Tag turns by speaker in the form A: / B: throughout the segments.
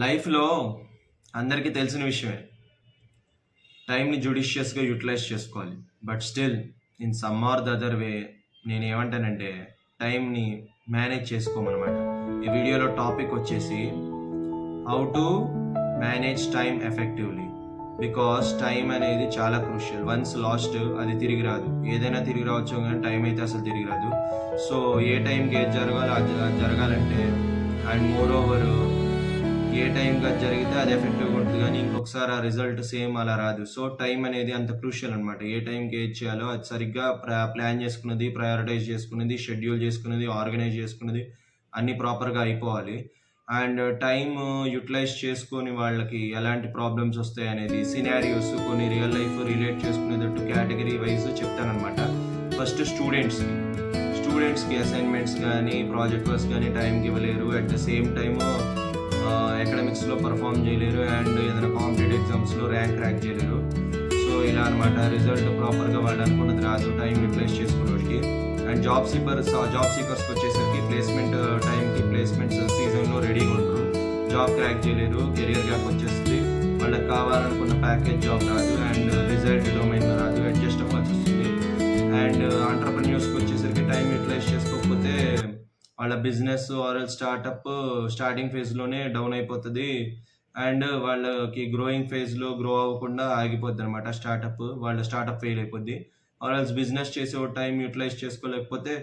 A: లైఫ్‌లో అందరికీ తెలిసిన విషయమే. టైమ్‌ని జుడిషియస్‌గా యుటిలైజ్ చేసుకోవాలి. But still in some or the other way నేనేమంటానంటే టైమ్‌ని మేనేజ్ చేసుకోమనమాట. ఈ వీడియోలో టాపిక్ వచ్చేసి how to manage time effectively. Because time అనేది చాలా క్రూషియల్. వన్స్ లాస్ట్ అది తిరిగి రాదు. ఏదైనా తిరిగి రావచ్చు కానీ టైం అయితే అసలు తిరిగి రాదు. సో ఏ టైంకి ఏది జరగాలో అది జరగాలంటే అండ్ మోర్ ఓవర్ ఏ టైంకి అది జరిగితే అది ఎఫెక్టివ్‌గా ఉంటుంది గానీ, ఇంకొకసారి ఆ రిజల్ట్ సేమ్ అలా రాదు. సో, టైం అనేది అంత క్రూషియల్ అనమాట. ఏ టైంకి ఏది చేయాలో అది సరిగ్గా ప్లాన్ చేసుకున్నది, ప్రయారిటైజ్ చేసుకున్నది, షెడ్యూల్ చేసుకున్నది, ఆర్గనైజ్ చేసుకున్నది అన్నీ ప్రాపర్‌గా అయిపోవాలి. అండ్ టైమ్ యుటిలైజ్ చేసుకోని వాళ్ళకి ఎలాంటి ప్రాబ్లమ్స్ వస్తాయనేది సినారియోస్ కొన్ని రియల్ లైఫ్ రిలేట్ చేసుకునేటట్టు కేటగిరీ వైస్ చెప్తాననమాట. ఫస్ట్ స్టూడెంట్స్‌కి అసైన్‌మెంట్స్ గానీ, ప్రాజెక్ట్ వర్క్స్ గానీ టైంకి ఇవ్వలేరు. అట్ ద సేమ్ టైము అకాడమిక్స్లో పర్ఫామ్ చేయలేరు అండ్ ఏదైనా కాంపిటేటివ్ ఎగ్జామ్స్లో ర్యాంక్ చేయలేరు. సో ఇలా అనమాట రిజల్ట్ ప్రాపర్గా వాళ్ళు అనుకున్నది రాదు టైం యూటిలైజ్ చేసుకునేవాడికి. అండ్ జాబ్ సీకర్స్కి వచ్చేసరికి ప్లేస్మెంట్ టైంకి ప్లేస్మెంట్స్ సీజన్లో రెడీగా ఉంటారు. జాబ్ క్రాక్ చేయలేరు, కెరియర్ గ్యాప్ వచ్చేస్తుంది, వాళ్ళకి కావాలనుకున్న ప్యాకేజ్ జాబ్ రాదు అండ్ డిజైర్డ్ డొమైన్ రాదు, అడ్జస్ట్ అవ్వాల్సి వస్తుంది. అండ్ ఆంటర్‌ప్రెన్యూర్స్కి వచ్చేసరికి టైం యూటిలైజ్ చేసుకోకపోతే వాళ్ళ బిజినెస్ ఆర్ స్టార్టప్ స్టార్టింగ్ ఫేజ్లోనే డౌన్ అయిపోతుంది అండ్ వాళ్ళకి గ్రోయింగ్ ఫేజ్లో గ్రో అవ్వకుండా ఆగిపోద్ది అనమాట. వాళ్ళ స్టార్టప్ ఫెయిల్ అయిపోద్ది. ఆర్ బిజినెస్ చేసే టైం యూటిలైజ్ చేసుకోలేకపోతే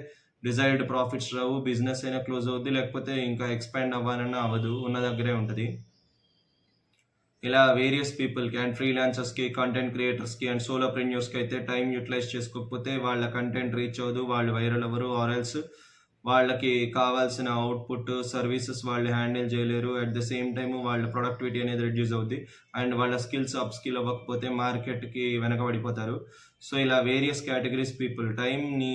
A: డిజైర్డ్ ప్రాఫిట్స్ రావు, బిజినెస్ అయినా క్లోజ్ అవుద్ది, లేకపోతే ఇంకా ఎక్స్పాండ్ అవ్వాలన్నా అవ్వదు, ఉన్న దగ్గరే ఉంటుంది. ఇలా వేరియస్ పీపుల్కి అండ్ ఫ్రీలాన్సర్స్కి, కంటెంట్ క్రియేటర్స్కి అండ్ సోలోప్రెన్యూర్స్కి అయితే టైం యూటిలైజ్ చేసుకోకపోతే వాళ్ళ కంటెంట్ రీచ్ అవ్వదు, వాళ్ళు వైరల్ అవ్వరు, ఆర్ఎల్స్ వాళ్ళకి కావాల్సిన అవుట్పుట్ సర్వీసెస్ వాళ్ళు హ్యాండిల్ చేయలేరు. అట్ ద సేమ్ టైం వాళ్ళ ప్రొడక్టివిటీ అనేది రెడ్యూస్ అవుద్ది అండ్ వాళ్ళ స్కిల్స్ అప్స్కిల్ అవ్వకపోతే మార్కెట్కి వెనకబడిపోతారు. సో ఇలా వేరియస్ కేటగిరీస్ పీపుల్ టైంని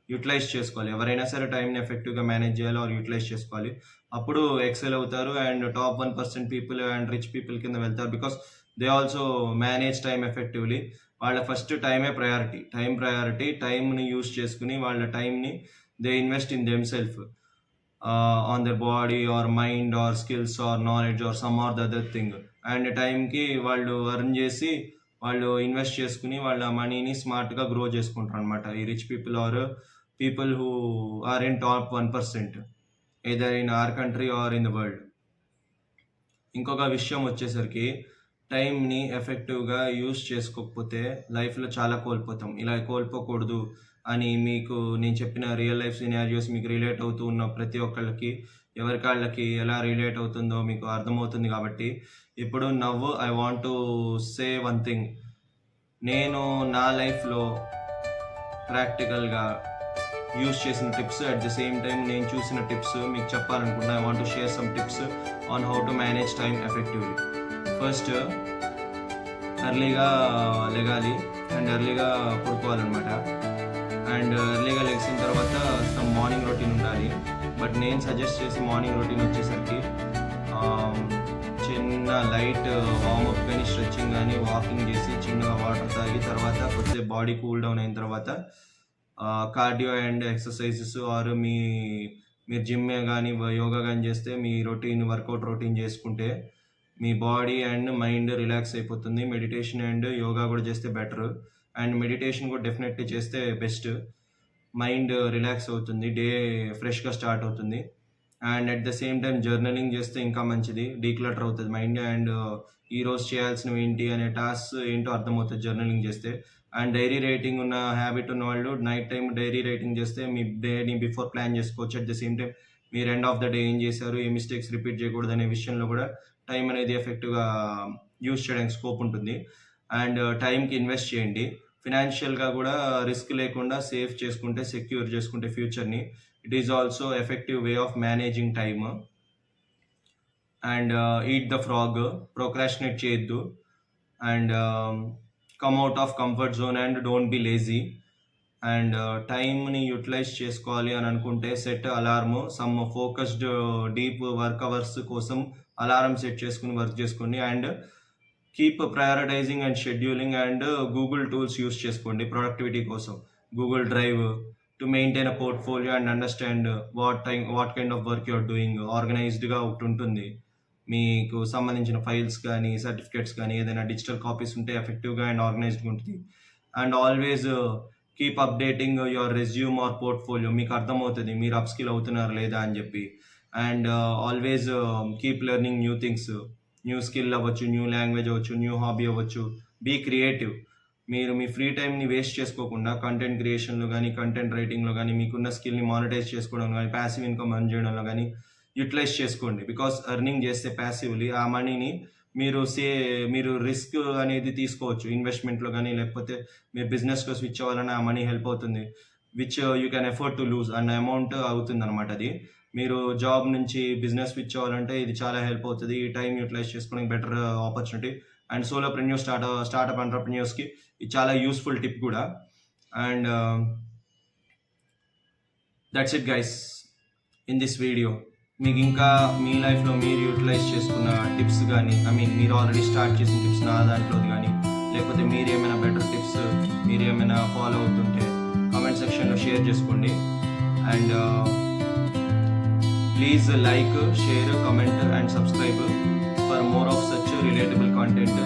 A: యూటిలైజ్ చేసుకోవాలి. ఎవరైనా సరే టైంని ఎఫెక్టివ్గా మేనేజ్ చేయాలి ఆర్ యూటిలైజ్ చేసుకోవాలి. అప్పుడు ఎక్సెల్ అవుతారు and top 1% people and rich people కింద వెళ్తారు. Because they also manage time effectively. వాళ్ళ ఫస్ట్ టైమే ప్రయారిటీ. టైంని యూజ్ చేసుకుని వాళ్ళ టైంని they invest in themselves, on their body or mind or skills or knowledge or some or the other thing. And టైంకి వాళ్ళు ఎర్న్ చేసి వాళ్ళు ఇన్వెస్ట్ చేసుకుని వాళ్ళ మనీని స్మార్ట్గా గ్రో చేసుకుంటారు అనమాట. ఈ rich people or people who are in top 1%, either in our country or in the world. ఇంకొక విషయం వచ్చేసరికి టైంని ఎఫెక్టివ్గా యూజ్ చేసుకోకపోతే లైఫ్లో చాలా కోల్పోతాం. ఇలా కోల్పోకూడదు అని మీకు నేను చెప్పిన రియల్ లైఫ్ సినారియోస్ మీకు రిలేట్ అవుతూ ఉన్న ప్రతి ఒక్కళ్ళకి ఎవరికాళ్ళకి ఎలా రిలేట్ అవుతుందో మీకు అర్థమవుతుంది. కాబట్టి ఇప్పుడు నవ్వు I want to say one thing. నేను నా లైఫ్లో ప్రాక్టికల్గా యూజ్ చేసిన tips, at the same time నేను చూసిన టిప్స్ మీకు చెప్పాలనుకుంటున్నా. I want to share some tips on how to manage time effectively. First, ఎర్లీగా లెగాలి అండ్ ఎర్లీగా పడుకోవాలన్నమాట. అండ్ ఎర్లీగా లెగిసిన తర్వాత సమ్ మార్నింగ్ రొటీన్ ఉండాలి. బట్ నేను సజెస్ట్ చేసే మార్నింగ్ రొటీన్ వచ్చేసరికి చిన్న లైట్ వార్మప్ కానీ స్ట్రెచ్చింగ్ కానీ వాకింగ్ చేసి చిన్నగా వాటర్ తాగి తర్వాత కొద్దిసేపు బాడీ కూల్ డౌన్ అయిన తర్వాత కార్డియో అండ్ ఎక్సర్సైజెస్ ఆర్ మీరు జిమ్ కానీ యోగా కానీ చేస్తే మీ వర్కౌట్ రొటీన్ చేసుకుంటే మీ బాడీ అండ్ మైండ్ రిలాక్స్ అయిపోతుంది. మెడిటేషన్ అండ్ యోగా కూడా చేస్తే బెటర్ అండ్ మెడిటేషన్ కూడా డెఫినెట్లీ చేస్తే బెస్ట్. మైండ్ రిలాక్స్ అవుతుంది, డే ఫ్రెష్గా స్టార్ట్ అవుతుంది. And at the same time journaling చేస్తే ఇంకా మంచిది, డీక్లటర్ అవుతుంది మైండ్ అండ్ ఈరోజు చేయాల్సినవి ఏంటి అనే టాస్క్ ఏంటో అర్థమవుతుంది జర్నలింగ్ చేస్తే. అండ్ డైరీ రైటింగ్ ఉన్న హ్యాబిట్ ఉన్న వాళ్ళు నైట్ టైం డైరీ రైటింగ్ చేస్తే మీ డేని బిఫోర్ ప్లాన్ చేసుకోవచ్చు. అట్ ద సేమ్ టైం మీరు ఎండ్ ఆఫ్ ద డే ఏం చేశారు, ఏ మిస్టేక్స్ రిపీట్ చేయకూడదు అనే విషయంలో కూడా టైం అనేది ఎఫెక్టివ్గా యూజ్ చేయడానికి స్కోప్ ఉంటుంది. అండ్ టైంకి ఇన్వెస్ట్ చేయండి. ఫినాన్షియల్గా కూడా రిస్క్ లేకుండా సేవ్ చేసుకుంటే, సెక్యూర్ చేసుకుంటే ఫ్యూచర్ని, it is also effective way of managing time. And eat the frog, procrastinate చేయొద్దు and come out of comfort zone and don't be lazy. And టైంని యూటిలైజ్ చేసుకోవాలి అని అనుకుంటే set alarm, some focused deep work hours కోసం alarm set చేసుకుని work చేసుకోండి. And keep prioritising and scheduling and Google tools use చేసుకోండి productivity కోసం. Google Drive to maintain a portfolio and understand what kind of work you're doing. ఆర్గనైజ్డ్గా ఒకటి ఉంటుంది. మీకు సంబంధించిన ఫైల్స్ కానీ సర్టిఫికేట్స్ కానీ ఏదైనా డిజిటల్ కాపీస్ ఉంటే ఎఫెక్టివ్గా అండ్ ఆర్గనైజ్డ్గా ఉంటుంది. And always keep updating your resume or portfolio. మీకు అర్థమవుతుంది మీరు అప్స్కిల్ అవుతున్నారు లేదా అని చెప్పి. And always keep learning new things. New skill అవ్వచ్చు, న్యూ లాంగ్వేజ్ అవ్వచ్చు, న్యూ హాబీ అవ్వచ్చు. Be creative. మీరు మీ ఫ్రీ టైంని వేస్ట్ చేసుకోకుండా కంటెంట్ క్రియేషన్లో కానీ కంటెంట్ రైటింగ్లో కానీ మీకున్న స్కిల్ని మానిటైజ్ చేసుకోవడం కానీ ప్యాసివ్ ఇన్కమ్ ఎర్న్ చేయడంలో కానీ యూటిలైజ్ చేసుకోండి. బికాస్ ఎర్నింగ్ చేస్తే ప్యాసివ్లీ ఆ మనీని మీరు రిస్క్ అనేది తీసుకోవచ్చు ఇన్వెస్ట్మెంట్లో కానీ, లేకపోతే మీరు బిజినెస్లో స్విచ్ అవ్వాలని ఆ మనీ హెల్ప్ అవుతుంది, which you can afford to lose అన్న అమౌంట్ అవుతుంది అనమాట. అది మీరు జాబ్ నుంచి బిజినెస్ స్విచ్ అవ్వాలంటే ఇది చాలా హెల్ప్ అవుతుంది. ఈ టైం యూటిలైజ్ చేసుకోవడానికి బెటర్ ఆపర్చునిటీ. అండ్ సోలోప్రెన్యూర్ స్టార్టప్ ఎంటర్ప్రెన్యూర్స్కి ఇది చాలా యూస్ఫుల్ టిప్ కూడా. And that's it guys in this video. మీకు ఇంకా మీ లైఫ్లో మీరు యూటిలైజ్ చేసుకున్న టిప్స్ కానీ, మీరు ఆల్రెడీ స్టార్ట్ చేసిన టిప్స్ నా దాంట్లోది కానీ, లేకపోతే మీరు ఏమైనా బెటర్ టిప్స్ మీరు ఏమైనా ఫాలో అవుతుంటే కామెంట్ సెక్షన్లో షేర్ చేసుకోండి. And please like, share, comment and subscribe for more of such relatable content.